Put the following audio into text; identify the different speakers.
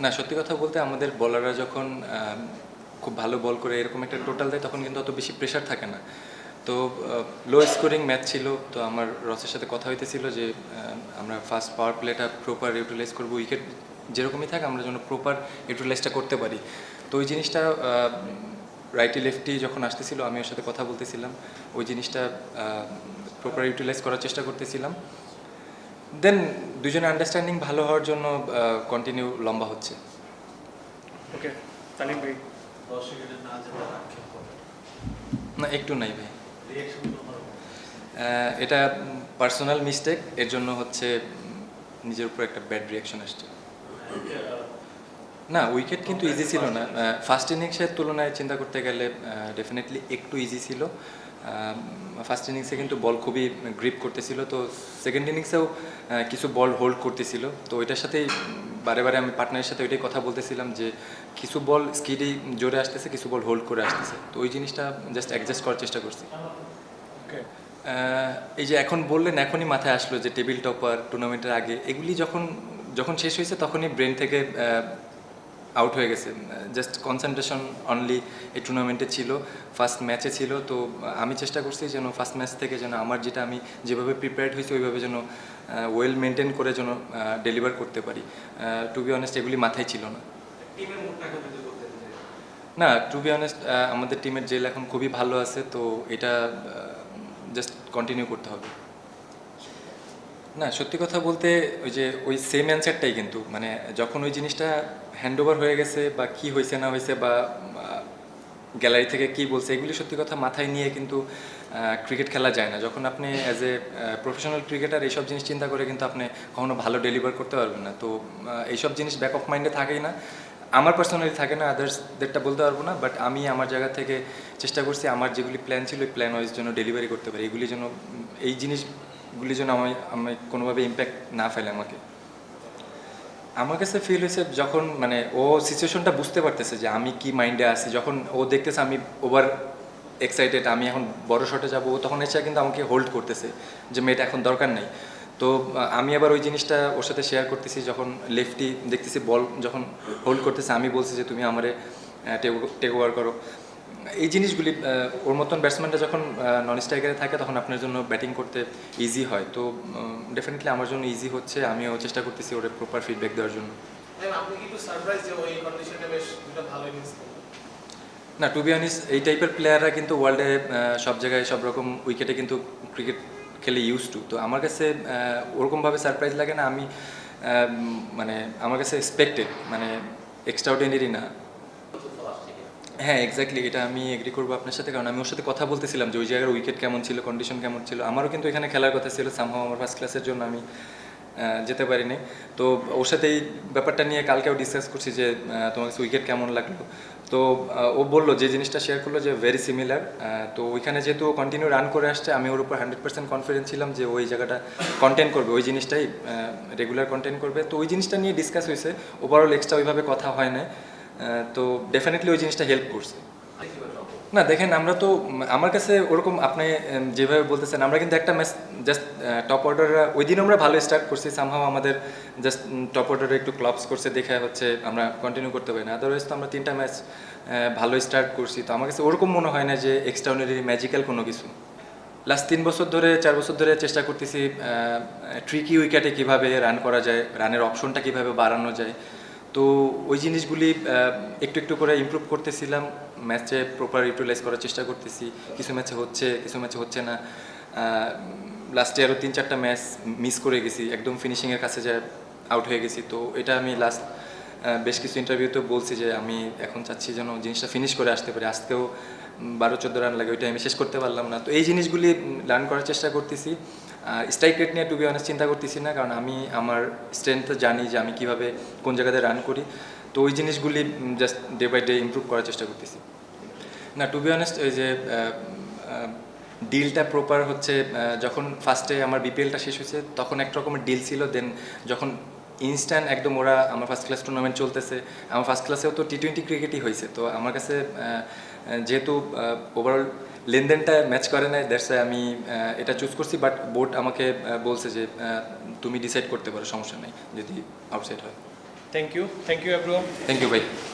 Speaker 1: না, সত্যি কথা বলতে আমাদের বোলাররা যখন খুব ভালো বল করে এরকম একটা টোটাল দেয় তখন কিন্তু অত বেশি প্রেশার থাকে না। তো লো স্কোরিং ম্যাচ ছিল, তো আমার রসের সাথে কথা হইতেছিল যে আমরা ফার্স্ট পাওয়ার প্লেটা প্রপার ইউটিলাইজ করবো, উইকেট যেরকমই থাকে আমরা যেন প্রপার ইউটিলাইজটা করতে পারি। তো ওই জিনিসটা রাইটি লেফটি যখন আসতেছিল আমি ওর সাথে কথা বলতেছিলাম, ওই জিনিসটা প্রপার ইউটিলাইজ করার চেষ্টা করতেছিলাম। দেন দুজনের আন্ডারস্ট্যান্ডিং ভালো হওয়ার জন্য কন্টিনিউ লম্বা হচ্ছে।
Speaker 2: ওকে, তালিম ভাই।
Speaker 1: না, একটু নাই ভাই। এটা পার্সোনাল মিস্টেক, এর জন্য হচ্ছে নিজের উপর একটা ব্যাড রিয়াকশন আসছে। না, উইকেট কিন্তু ইজি ছিল না। ফার্স্ট ইনিংসের তুলনায় চিন্তা করতে গেলে ডেফিনেটলি একটু ইজি ছিল। ফার্স্ট ইনিংসে কিন্তু বল খুবই গ্রিপ করতেছিল, তো সেকেন্ড ইনিংসেও কিছু বল হোল্ড করতেছিল। তো ওইটার সাথেই বারে বারে আমি পার্টনারের সাথে ওইটাই কথা বলতেছিলাম যে কিছু বল স্কিডেই জোরে আসতেছে, কিছু বল হোল্ড করে আসতেছে। তো ওই জিনিসটা জাস্ট অ্যাডজাস্ট করার চেষ্টা করছি।
Speaker 2: ওকে,
Speaker 1: এই যে এখন বললেন, এখনই মাথায় আসলো যে টেবিল টপার টুর্নামেন্টের আগে এগুলি যখন যখন শেষ হয়েছে তখনই ব্রেন থেকে আউট হয়ে গেছে। জাস্ট কনসেন্ট্রেশন অনলি এই টুর্নামেন্টে ছিল, ফার্স্ট ম্যাচে ছিল। তো আমি চেষ্টা করছি যেন ফার্স্ট ম্যাচ থেকে যেন আমার যেটা আমি যেভাবে প্রিপেয়ার্ড হয়েছি ওইভাবে যেন ওয়েল মেনটেন করে যেন ডেলিভার করতে পারি। টু বি অনেস্ট এগুলি মাথায় ছিল না। না, টু বি অনেস্ট আমাদের টিমের জেল এখন খুবই ভালো আছে, তো এটা জাস্ট কন্টিনিউ করতে হবে। না, সত্যি কথা বলতে ওই যে ওই সেম অ্যান্সারটাই, কিন্তু মানে যখন ওই জিনিসটা হ্যান্ড ওভার হয়ে গেছে বা কি হয়েছে না হয়েছে বা গ্যালারি থেকে কি বলছে এগুলি সত্যি কথা মাথায় নিয়ে কিন্তু ক্রিকেট খেলা যায় না। যখন আপনি অ্যাজ এ প্রফেশনাল ক্রিকেটার এইসব জিনিস চিন্তা করে কিন্তু আপনি কখনো ভালো ডেলিভার করতে পারবেন না। তো এইসব জিনিস ব্যাক অফ মাইন্ডে থাকেই না, আমার পার্সোনালি থাকে না, আদার্সদেরটা বলতে পারবো না। বাট আমি আমার জায়গা থেকে চেষ্টা করছি আমার যেগুলি প্ল্যান ছিল ওই প্ল্যান ওয়াইজ জন্য ডেলিভারি করতে পারি, এগুলি যেন এই জিনিসগুলি যেন আমি কোনোভাবে ইম্প্যাক্ট না ফেলে আমাকে। আমার কাছে ফিল হয়েছে যখন মানে ও সিচুয়েশনটা বুঝতে পারতেছে যে আমি কি মাইন্ডে আছি, যখন ও দেখতেছে আমি ওভার এক্সাইটেড, আমি এখন বড় শটে যাবো, তখন এসে কিন্তু আমাকে হোল্ড করতেছে যে মেয়েটা এখন দরকার নেই। তো আমি আবার ওই জিনিসটা ওর সাথে শেয়ার করতেছি, যখন লেফটি দেখতেছি বল যখন হোল্ড করতেছে আমি বলছি যে তুমি আমারে টেক ওভার করো। এই জিনিসগুলি ওর মতন ব্যাটসম্যানটা যখন নন স্ট্রাইকারে থাকে তখন আপনার জন্য ব্যাটিং করতে ইজি হয়। তো ডেফিনেটলি আমার জন্য ইজি হচ্ছে, আমিও চেষ্টা করতেছি ওর প্রপার ফিডব্যাক দেওয়ার জন্য। না, টু বি অনেস্ট এই টাইপের প্লেয়াররা কিন্তু ওয়ার্ল্ডে সব জায়গায় সব রকম উইকেটে কিন্তু ক্রিকেট খেলে ইউজ টু। তো আমার কাছে ওরকমভাবে সারপ্রাইজ লাগে না। আমি মানে আমার কাছে এক্সপেক্টেড, মানে এক্সট্রা অর্ডিনারি না। হ্যাঁ, এক্স্যাক্টলি, এটা আমি এগ্রি করবো আপনার সাথে, কারণ আমি ওর সাথে কথা বলতেছিলাম যে ওই জায়গার উইকেট কেমন ছিল, কন্ডিশন কেমন ছিল। আমারও কিন্তু এখানে খেলার কথা ছিল, সামহাও আমার ফার্স্ট ক্লাসের জন্য আমি যেতে পারিনি। তো ওর সাথে এই ব্যাপারটা নিয়ে কালকেও ডিসকাস করছি যে তোমার কাছে উইকেট কেমন লাগলো। তো ও বললো যে জিনিসটা শেয়ার করলো যে ভেরি সিমিলার। তো ওইখানে যেহেতু ও কন্টিনিউ রান করে আসছে আমি ওর উপর 100% কনফিডেন্স ছিলাম যে ওই জায়গাটা কন্টেন্ট করবে, ওই জিনিসটাই রেগুলার কন্টেন্ট করবে। তো ওই জিনিসটা নিয়ে ডিসকাস হয়েছে, ওভারঅল এক্সট্রা ওইভাবে কথা হয় না। তো ডেফিনেটলি ওই জিনিসটা হেল্প করছে। না দেখেন, আমরা তো আমার কাছে ওরকম আপনি যেভাবে বলতেছেন, আমরা কিন্তু একটা ম্যাচ জাস্ট টপ অর্ডাররা ওই দিন আমরা ভালো স্টার্ট করছি, সামহাও আমাদের জাস্ট টপ অর্ডারে একটু ক্লাবস করছে দেখে হচ্ছে আমরা কন্টিনিউ করতে পারি না। আদারওয়াইজ তো আমরা 3টা ম্যাচ ভালো স্টার্ট করছি। তো আমার কাছে ওরকম মনে হয় না যে এক্সট্রাঅর্ডিনারি ম্যাজিক্যাল কোনো কিছু। লাস্ট 3 বছর ধরে 4 বছর ধরে চেষ্টা করতেছি ট্রিকি উইকেটে কীভাবে রান করা যায়, রানের অপশনটা কীভাবে বাড়ানো যায়। তো ওই জিনিসগুলি একটু একটু করে ইমপ্রুভ করতেছিলাম, ম্যাচে প্রপার ইউটিলাইজ করার চেষ্টা করতেছি। কিছু ম্যাচে হচ্ছে, কিছু ম্যাচে হচ্ছে না। লাস্টে আরও 3-4টা ম্যাচ মিস করে গেছি, একদম ফিনিশিংয়ের কাছে যায় আউট হয়ে গেছি। তো এটা আমি লাস্ট বেশ কিছু ইন্টারভিউতেও বলছি যে আমি এখন চাচ্ছি যেন জিনিসটা ফিনিশ করে আসতে পারি। আজকেও 12-14 রান লাগে, ওইটা আমি শেষ করতে পারলাম না। তো এই জিনিসগুলি লার্ন করার চেষ্টা করতেছি। স্ট্রাইক রেট নিয়ে টু বি অনেস্ট চিন্তা করতেছি না, কারণ আমি আমার স্ট্রেংথ জানি যে আমি কীভাবে কোন জায়গাতে রান করি। তো ওই জিনিসগুলি just day by day improve করার চেষ্টা করতেছি। না, টু বি অনেস্ট ওই যে ডিলটা প্রপার হচ্ছে, যখন ফার্স্টে আমার বিপিএলটা শেষ হয়েছে তখন এক রকমের ডিল ছিল। দেন যখন ইনস্ট্যান্ট একদম ওরা আমার ফার্স্ট ক্লাস টুর্নামেন্ট চলতেছে, আমার ফার্স্ট ক্লাসেও তো টি20 ক্রিকেটই হয়েছে। তো আমার কাছে যেহেতু ওভারঅল লেনদেনটা ম্যাচ করে নাই, দ্যাটস আমি এটা চুজ করছি। বাট বোর্ড আমাকে বলছে যে তুমি ডিসাইড করতে পারো, সমস্যা নেই যদি আউটসাইড হয়।
Speaker 2: Thank you everyone.
Speaker 1: Thank you ভাই।